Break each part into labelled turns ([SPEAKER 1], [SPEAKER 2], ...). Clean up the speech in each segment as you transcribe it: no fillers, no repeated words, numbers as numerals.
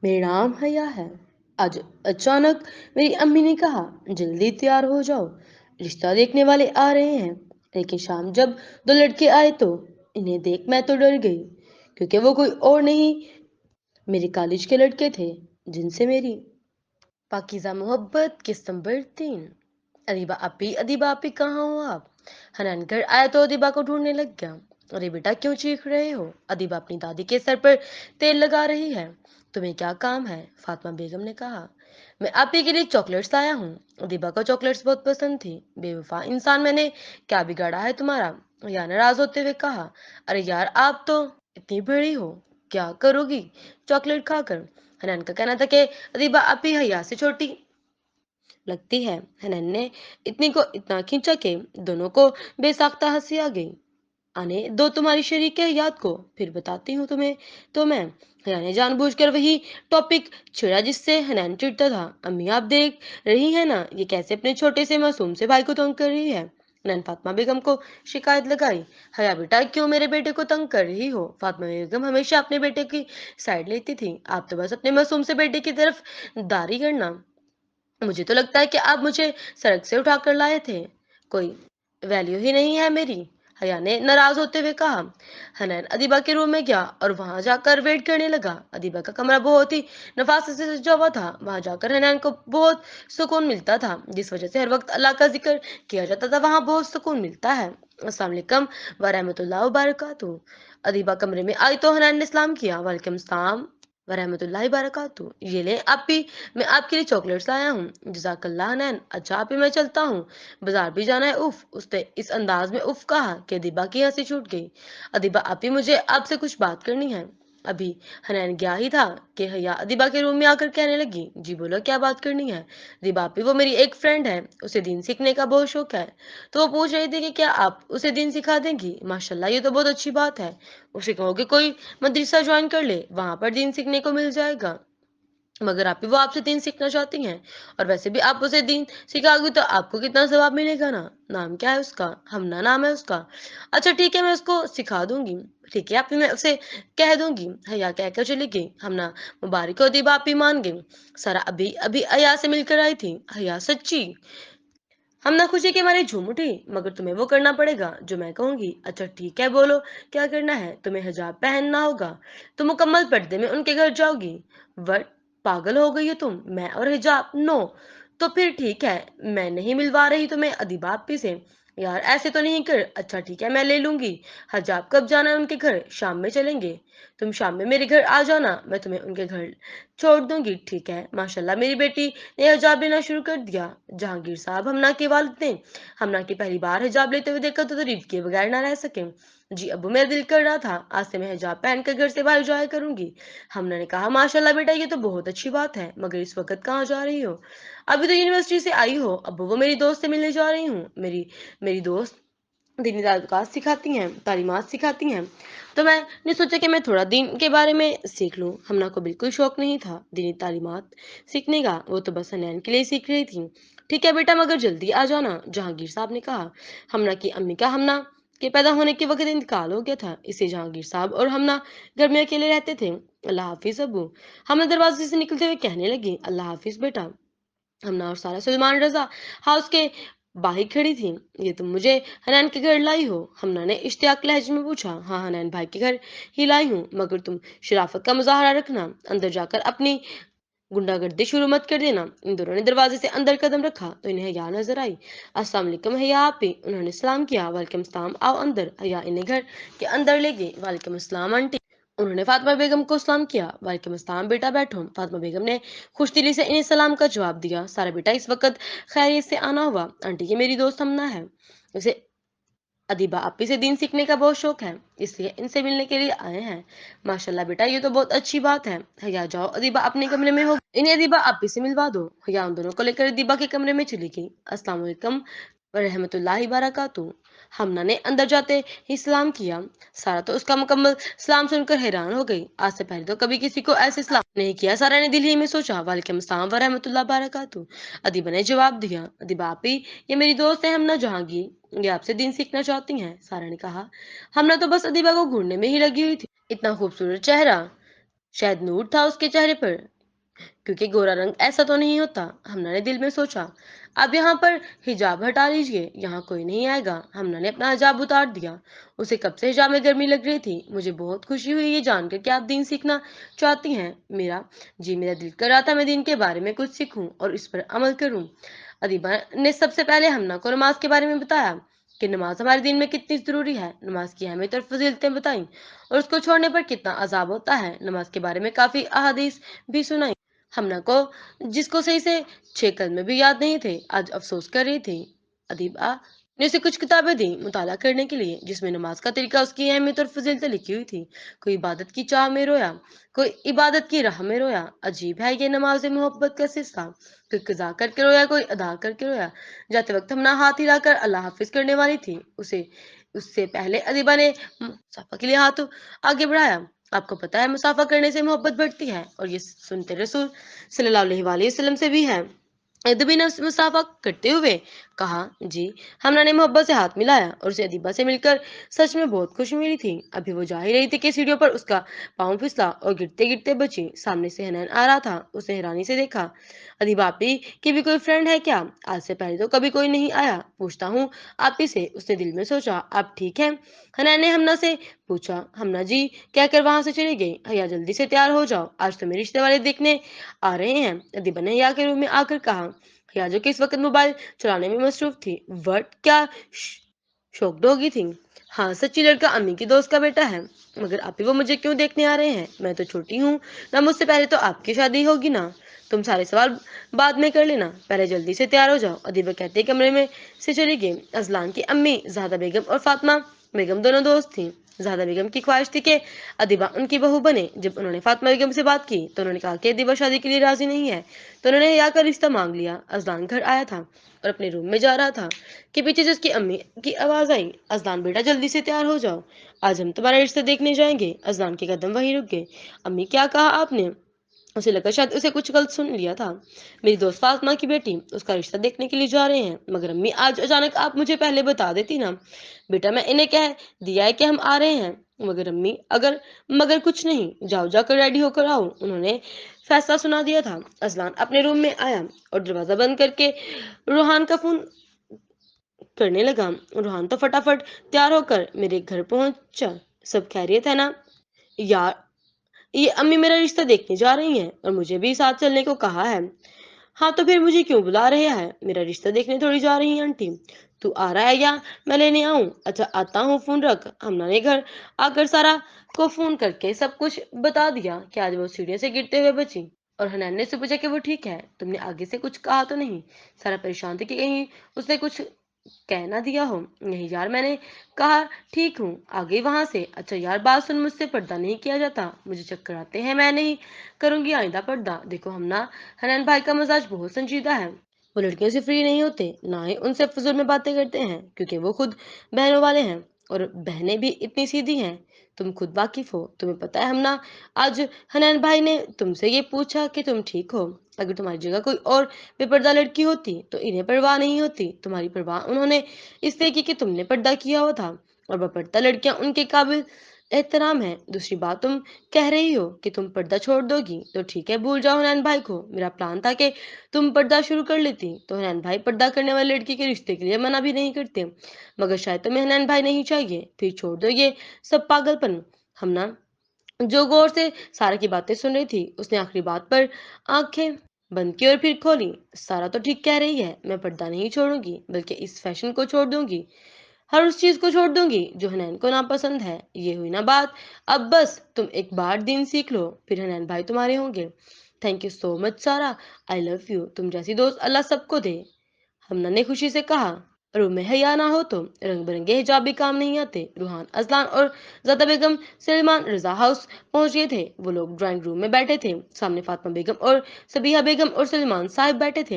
[SPEAKER 1] मेरा नाम हया है। आज अचानक मेरी अम्मी ने कहा, जल्दी तैयार हो जाओ, रिश्ता देखने वाले आ रहे हैं। लेकिन शाम जब दो लड़के आए तो इन्हें देख मैं तो डर गई, क्योंकि वो कोई और नहीं, मेरे कॉलेज के लड़के थे, जिनसे मेरी पाकीज़ा मोहब्बत किस्त नंबर 3। अदीबा आपी कहाँ हो आप? हनान घर आया तो अदीबा को ढूंढने लग गया। अरे बेटा क्यों चीख रहे हो? अदीबा अपनी दादी के सर पर तेल लगा रही है। तुम्हें क्या काम है? फातिमा बेगम ने कहा। मैं आपी के लिए चॉकलेट्स लाया हूँ। अदीबा को चॉकलेट्स बहुत पसंद थी। बेवफा इंसान, मैंने क्या बिगाड़ा है तुम्हारा? या नाराज होते हुए कहा। अरे यार आप तो इतनी बड़ी हो, क्या करोगी चॉकलेट खाकर? हनान का कहना था कि अदीबा आपी हया से छोटी लगती है। हनन ने इतनी को इतना खींचा कि दोनों को बेसाख्ता हंसी आ गई। आने दो तुम्हारी शरीक है याद को, फिर बताती हूँ तुम्हें। तो मैं हया ने जानबूझकर वही टॉपिक छेड़ा जिससे हनैन चिढ़ता था। अम्मी आप देख रही है ना, ये कैसे अपने छोटे से मासूम से भाई को तंग कर रही है। हनैन फातिमा बेगम को शिकायत लगाई। हया बेटा क्यों मेरे बेटे को तंग कर रही हो? फातिमा बेगम हमेशा अपने बेटे की साइड लेती थी, आप तो बस अपने मासूम से बेटे की तरफ दारी करना। मुझे तो लगता है कि आप मुझे सड़क से उठाकर लाए थे, कोई वैल्यू ही नहीं है मेरी। हया ने नाराज होते हुए कहा। हनैन अदीबा के रूम में गया और वहां जाकर वेट करने लगा। अदीबा का कमरा बहुत ही नफासत से सजा हुआ था। वहां जाकर हनैन को बहुत सुकून मिलता था, जिस वजह से हर वक्त अल्लाह का जिक्र किया जाता था, वहां बहुत सुकून मिलता है। अस्सलाम वालेकुम व रहमतुल्लाहि व बरकातहू। अदीबा कमरे में आई तो हनैन ने सलाम किया। वालेकुम सलाम व रहमतुल्लाहि व बरकातहू। ये ले आप भी, मैं आपके लिए चॉकलेट्स लाया हूँ। जज़ाकल्लाह हनैन। अच्छा आप ही, मैं चलता हूँ, बाजार भी जाना है। उफ, उसने इस अंदाज में उफ कहा कि अदीबा की हंसी छूट गई। अदीबा आप ही, मुझे आपसे कुछ बात करनी है। अभी हनैन गया ही था कि हया अदीबा के रूम में आकर कहने लगी, जी बोलो क्या बात करनी है? अदीबा आप ही, वो मेरी एक फ्रेंड है, उसे दीन सीखने का बहुत शौक है, तो वो पूछ रही थी कि क्या आप उसे दीन सिखा देंगी? माशाल्लाह, ये तो बहुत अच्छी बात है। उसे कहो कि कोई मदरसा ज्वाइन कर ले, वहां पर दीन सीखने को मिल जाएगा। मगर आप ही, वो आपसे दीन सीखना चाहती हैं, और वैसे भी आप उसे दीन सिखाओगी तो आपको कितना सवाब मिलेगा ना। नाम क्या है उसका? हमना नाम है उसका। अच्छा ठीक है, मैं उसको सिखा दूंगी। ठीक है आप ही, मैं उसे कह दूंगी। हया कहकर चली गई। हमना मुबारक हो दीबा, आप ही मान गई। सारा अभी अभी हया से मिलकर आई थी। हया सच्ची? हम ना खुशी के मारे झूम उठी। मगर तुम्हें वो करना पड़ेगा जो मैं कहूंगी। अच्छा ठीक है, बोलो क्या करना है? तुम्हें हिजाब पहनना होगा, तुम मुकम्मल पर्दे में उनके घर जाओगी। वट, पागल हो गई हो तुम? मैं और हिजाब? नो। तो फिर ठीक है, मैं नहीं मिलवा रही तुम्हें अदीबा आपी से। यार ऐसे तो नहीं कर। अच्छा ठीक है, मैं ले लूंगी। हिजाब कब जाना है उनके घर? शाम में चलेंगे। तुम शाम में मेरे घर आ जाना, मैं तुम्हें उनके घर छोड़ दूंगी। ठीक है। माशाल्लाह, मेरी बेटी ने हिजाब लेना शुरू कर दिया। जहांगीर साहब, हमना के वालिद ने हमना की पहली बार हिजाब लेते हुए देखा तो तारीफ किए बगैर ना रह सके। जी अब्बू, मेरा दिल कर रहा था आज से मैं हिजाब पहन कर घर से बाहर जाया करूंगी। हमना ने कहा, माशाल्लाह बेटा, ये तो बहुत अच्छी बात है, मगर इस वक्त कहाँ जा रही हो? अभी तो यूनिवर्सिटी से आई हो। अब्बू, वो मेरी दोस्त से मिलने जा रही हूँ। मेरी मेरी दोस्त दीनी ताल्लुकात सिखाती हैं, तालीमात सिखाती हैं, तो मैंने सोचा कि मैं थोड़ा दीन के बारे में सीख लूं। हमना को बिल्कुल शौक नहीं था दीनी तालीमात सीखने का, वो तो बस हनैन के लिए सीख रही थी। ठीक है बेटा, मगर जल्दी आ जाना, जहांगीर साहब ने कहा। हमना की अम्मी का हमना के पैदा होने के वक्त इंतकाल हो गया था, इससे जहांगीर साहब और हमना घर में अकेले रहते थे। अल्लाह हाफिज अब्बू। हमने दरवाजे से निकलते हुए कहने लगी, अल्लाह हाफिज बेटा। हमना और सारा सलमान रजा हाउस के बाहर खड़ी थी। ये तुम मुझे हनैन के घर लाई हो? हमना ने इश्तियाक लहजे में पूछा। हाँ, हनैन भाई के घर ही लाई हूँ, मगर तुम शराफत का मुजाहरा रखना, अंदर जाकर अपनी गुंडागर्दी शुरू मत कर देना। इन दोनों ने दरवाजे से अंदर कदम रखा तो इन्हें हया नजर आई। अस्सलाम वालेकुम हया आपी। उन्होंने सलाम किया। वालेकुम सलाम, आओ अंदर। हया इन्हें घर के अंदर ले गई। वालेकुम अस्सलाम आंटी। उन्होंने फातिमा बेगम को सलाम किया। वालेकुम अस्सलाम बेटा, बैठो। फातिमा बेगम ने खुशदिली से इन्हें सलाम का जवाब दिया। सारा बेटा इस वक्त खैरियत से आना हुआ? आंटी, ये मेरी दोस्त हमना है, उसे अदीबा आपी से दीन सीखने का बहुत शौक है, इसलिए इनसे मिलने के लिए आए हैं। माशाल्लाह बेटा, ये तो बहुत अच्छी बात है। हया जाओ, अदीबा अपने कमरे में हो, इन्हें अदीबा आपी से मिलवा दो। हया उन दोनों को लेकर अदीबा के कमरे में चली गई। अस्सलाम वालेकुम व रहमतुल्लाहि बरकातहू। हमना ने अंदर जाते ही सलाम किया। सारा तो उसका मुकम्मल सलाम सुनकर हैरान हो गई। आज से पहले तो कभी किसी को ऐसे सलाम नहीं किया। सारा ने दिल ही में सोचा, वालेकुम सलाम व रहमतुल्लाहि बरकातहू। अदीबा ने जवाब दिया। अदीबा आपी, ये मेरी दोस्त है हमना जहांगीर, ये आपसे दीन सीखना चाहती हैं। सारा ने कहा। हमना तो बस अदीबा को घूरने में ही लगी हुई थी। इतना खूबसूरत चेहरा, शायद नूर था उसके चेहरे पर, क्योंकि गोरा रंग ऐसा तो नहीं होता। हमना ने दिल में सोचा। अब यहाँ पर हिजाब हटा लीजिए, यहाँ कोई नहीं आएगा। हमना ने अपना हिजाब उतार दिया। उसे कब से हिजाब में गर्मी लग रही थी। मुझे बहुत खुशी हुई ये जानकर कि आप दीन सीखना चाहती हैं। मेरा दिल कर रहा था मैं दीन के बारे में कुछ सीखूं और इस पर अमल करूं। अदीबा ने सबसे पहले हमना को नमाज के बारे में बताया कि नमाज हमारे दिन में कितनी जरूरी है। नमाज की अहमियत और फजीलतें बताई और उसको छोड़ने पर कितना अजाब होता है। नमाज के बारे में काफी अहादीस भी सुनाई। हमना को, जिसको सही से 6 कलमे भी याद नहीं थे, आज अफसोस कर रही थी। अदीबा ने उसे कुछ किताबें दी मुताला करने के लिए, जिसमें नमाज का तरीका, उसकी अहमियत और फजीलतें लिखी हुई थी। कोई इबादत की चाह में रोया, कोई इबादत की राह में रोया। अजीब है ये नमाज मोहब्बत का सिलसिला। कोई कजा करके रोया, कोई अदा करके रोया। जाते वक्त हमना हाथ हिलाकर अल्लाह हाफिज करने वाली थी। उसे उससे पहले अदीबा ने मुसाफा के लिए हाथ आगे बढ़ाया। आपको पता है मुसाफा करने से मोहब्बत बढ़ती है, और ये सुनते रसूल सल्लल्लाहु अलैहि वसल्लम से भी है। अदबी ने मुसाफा करते हुए कहा, जी। हमना ने मोहब्बत से हाथ मिलाया और उसे अदीबा से मिलकर सच में बहुत खुशी मिली थी। अभी वो जा ही रही थी कि सीढ़ियों पर उसका पाँव फिसला और गिरते गिरते बची। सामने से हनैन आ रहा था। उसने हैरानी से देखा। अदीबा, आप ही की भी कोई फ्रेंड है क्या? आज से पहले तो कभी कोई नहीं आया। पूछता हूँ आप ही से। उसने दिल में सोचा, आप ठीक हैं? हनैन ने हमना से पूछा। हमना जी कहकर वहां से चली गई। भैया जल्दी से तैयार हो जाओ, आज तो मेरे रिश्ते वाले देखने आ रहे हैं। अदीबा ने या के रूम में आकर कहा। या जो कि इस वक्त मोबाइल चलाने में मसरूफ थी। वट क्या शौकड होगी थी। हाँ सच्ची, लड़का अम्मी की दोस्त का बेटा है। मगर आप ही वो मुझे क्यों देखने आ रहे हैं? मैं तो छोटी हूँ ना, मुझसे पहले तो आपकी शादी होगी ना। तुम सारे सवाल बाद में कर लेना, पहले जल्दी से तैयार हो जाओ। अदीबा कहते कमरे में से चली गई। अजलान की अम्मी ज़ादा बेगम और फातिमा बेगम दोनों दोस्त थीं। ज़ादा बेगम की ख्वाहिश थी कि अदीबा उनकी बहू बने। जब उन्होंने फातिमा बेगम से बात की तो उन्होंने कहा कि अदीबा शादी के लिए राजी नहीं है, तो उन्होंने या कर रिश्ता मांग लिया। अजलान घर आया था और अपने रूम में जा रहा था कि पीछे से उसकी अम्मी की आवाज आई, अजलान बेटा जल्दी से तैयार हो जाओ, आज हम तुम्हारा रिश्ता देखने जाएंगे। अजलान के कदम वहीं रुक गए। अम्मी, क्या कहा आपने? उसे लगा शायद उसे कुछ गलत सुन लिया था। मेरी दोस्त फातिमा की बेटी, उसका रिश्ता देखने के लिए जा रहे हैं। मगर अम्मी, आज अचानक आप मुझे पहले बता देती ना। बेटा मैं इन्हें कह दिया है कि हम आ रहे हैं। मगर अम्मी, अगर मगर कुछ नहीं, जाओ जाकर रेडी होकर आओ। उन्होंने फैसला सुना दिया था। अजलान अपने रूम में आया और दरवाजा बंद करके रूहान का फोन करने लगा। रूहान तो फटाफट तैयार होकर मेरे घर पहुंचा। सब खैरियत है ना? यार, ये अम्मी मेरा रिश्ता देखने जा रही हैं और मुझे भी साथ चलने को कहा है। हाँ तो फिर मुझे क्यों बुला रहे हैं? मेरा रिश्ता देखने थोड़ी जा रही है आंटी। तू आ रहा है या मैं लेने आऊं? अच्छा आता हूँ, फोन रख। हमना ने घर आकर सारा को फोन करके सब कुछ बता दिया कि आज वो सीढ़ियों से गिरते हुए बची। और हनैन ने से पूछा कि वो ठीक है, तुमने आगे से कुछ कहा तो नहीं? सारा परेशान थी कि कहीं उसने कुछ कह ना दिया हो। नहीं यार, मैंने कहा ठीक हूँ, आ गई वहां से। अच्छा यार बात सुन, मुझसे पर्दा नहीं किया जाता, मुझे चक्कर आते हैं, मैं नहीं करूंगी आइंदा पर्दा। देखो हम ना, हनैन भाई का मिजाज बहुत संजीदा है। वो लड़कियों से फ्री नहीं होते, ना ही उनसे फजूल में बातें करते हैं, क्योंकि वो खुद बहनों वाले हैं और बहनें भी इतनी सीधी हैं। तुम खुद वाकिफ हो, तुम्हें पता है। हम ना, आज हनैन भाई ने तुमसे ये पूछा कि तुम ठीक हो। अगर तुम्हारी जगह कोई और बेपर्दा लड़की होती तो इन्हें परवाह नहीं होती। तुम्हारी परवाह उन्होंने इसलिए की कि तुमने पर्दा किया हुआ था, और बेपर्दा लड़कियां उनके काबिल एहतराम है। दूसरी बात, तुम कह रही हो कि तुम पर्दा छोड़ दोगी, तो ठीक है, भूल जाओ हनैन भाई को। मेरा प्लान था कि तुम पर्दा शुरू कर लेती, तो हनैन भाई पर्दा करने वाली लड़की के रिश्ते के लिए मना भी नहीं करते। मगर शायद तुम्हें हनैन भाई नहीं चाहिए। फिर छोड़ दो ये सब पागलपन। हम ना, जो गौर से सारा की बातें सुन रही थी, उसने आखिरी बात पर आंखें बंद की और फिर खोली। सारा तो ठीक कह रही है, मैं पर्दा नहीं छोड़ूंगी, बल्कि इस फैशन को छोड़ दूंगी, हर उस चीज को छोड़ दूंगी जो हनैन को नापसंद है। ये हुई ना बात। अब बस तुम एक बार दिन सीख लो, फिर हनैन भाई तुम्हारे होंगे। थैंक यू सो मच सारा, आई लव यू। तुम जैसी दोस्त अल्लाह सबको दे। हमना ने खुशी से कहा। रूम में हया ना हो तो रंग बिरंगे हिजाब भी काम नहीं आते। रूहान, अजलान और ज़ादा बेगम सलमान रजा हाउस पहुंच गए थे। वो लोग ड्राइंग रूम में बैठे थे। सामने फातिमा बेगम और सबिहा बेगम और सलमान साहब बैठे थे।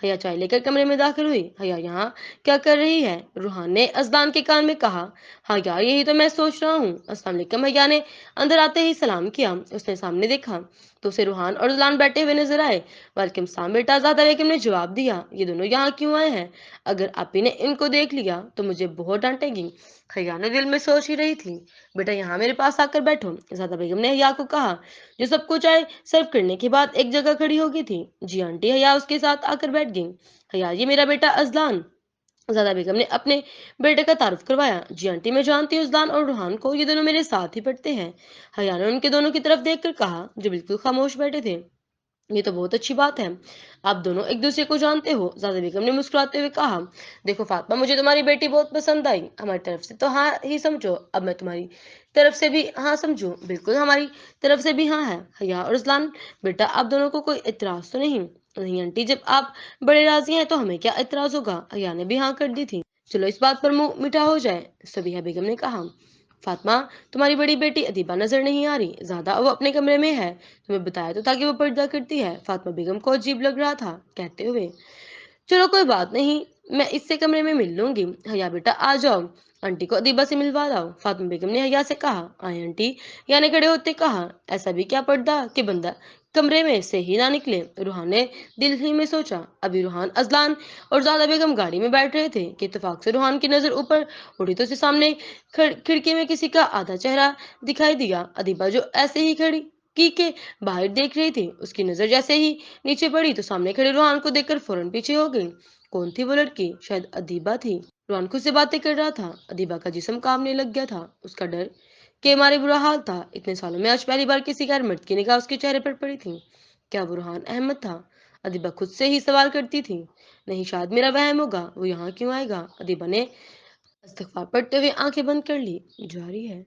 [SPEAKER 1] हया चाय लेकर कमरे में दाखिल हुई। हया, यहाँ क्या कर रही है? रूहान ने अजलान के कान में कहा। हाँ यार, यही तो मैं सोच रहा हूँ। अस्सलाम वालेकुम। हया ने अंदर आते ही सलाम किया। उसने सामने देखा तो उसे रूहान और रज़लान बैठे हुए नजर आए। वालेकुम सलाम बेटा, ज़ादा बेगम ने जवाब दिया। ये दोनों यहाँ क्यों आए हैं? अगर आपी ने इनको देख लिया तो मुझे बहुत डांटेगी। हया ने दिल में सोच ही रही थी। बेटा यहाँ मेरे पास आकर बैठो, ज़ादा बेगम ने हया को कहा, जो सब कुछ आए सर्व करने के बाद एक जगह खड़ी हो गई थी। जी आंटी, हया उसके साथ आकर बैठ गई। हया, ये मेरा बेटा अजलान। ज़ादा बेगम ने अपने बेटे का तारुफ करवाया। जी आंटी, मैं जानती हूँ उजलान और रूहान को, ये दोनों मेरे साथ ही पढ़ते हैं। हया ने उनके दोनों की तरफ देखकर कहा, जो बिल्कुल खामोश बैठे थे। ये तो बहुत अच्छी बात है, आप दोनों एक दूसरे को जानते हो। ज़ादा बेगम ने मुस्कुराते हुए कहा, देखो फातिमा, मुझे तुम्हारी बेटी बहुत पसंद आई। हमारी तरफ से तो हाँ ही समझो, अब मैं तुम्हारी तरफ से भी हाँ समझूं? बिल्कुल, हमारी तरफ से भी हाँ है। हया और रज़लान, बेटा आप दोनों को कोई इतराज तो नहीं? नहीं आंटी, जब आप बड़े राजी हैं तो हमें क्या इतराज होगा। हया ने भी हाँ कर दी थी। चलो इस बात पर मुंह मीठा हो जाए, सबीहा बेगम ने कहा। फातिमा, तुम्हारी बड़ी बेटी अदीबा नजर नहीं आ रही। ज्यादा वो अपने कमरे में है, तुम्हें बताया तो था कि वो पर्दा करती है। फातिमा बेगम को अजीब लग रहा था, कहते हुए, चलो कोई बात नहीं, मैं इससे कमरे में मिल लूंगी। हया बेटा आ जाओ, आंटी को अदीबा से मिलवा दो। फातिमा बेगम ने हया से कहा। आए आंटी, हया ने खड़े होते कहा। ऐसा भी क्या पर्दा कि बंदा कमरे में से ही ना निकले। रूहान ने दिल ही में सोचा। अभी रूहान, अजलान और ज़ादा बेगम गाड़ी में बैठ रहे थे कि इत्तेफाक से रूहान की नजर ऊपर उड़ी तो उसे सामने खिड़की में किसी का आधा चेहरा दिखाई दिया। अदीबा जो ऐसे ही खड़ी की के बाहर देख रही थी, उसकी नजर जैसे ही नीचे पड़ी तो सामने खड़े रोहान को देखकर फौरन पीछे हो गई। कौन थी वो लड़की? शायद अदीबा थी। रोहान खुद से बातें कर रहा था। अदीबा का जिस्म कांपने लग गया था, उसका डर के मारे बुरा हाल था। इतने सालों में आज पहली बार किसी गैर मर्द की निगाह उसके चेहरे पर पड़ी थी। क्या वो रुहान अहमद था? अदीबा खुद से ही सवाल करती थी। नहीं, शायद मेरा वहम होगा, वो यहाँ क्यों आएगा? अदीबा ने इस्तगफार पढ़ते हुए आंखें बंद कर ली। जारी है।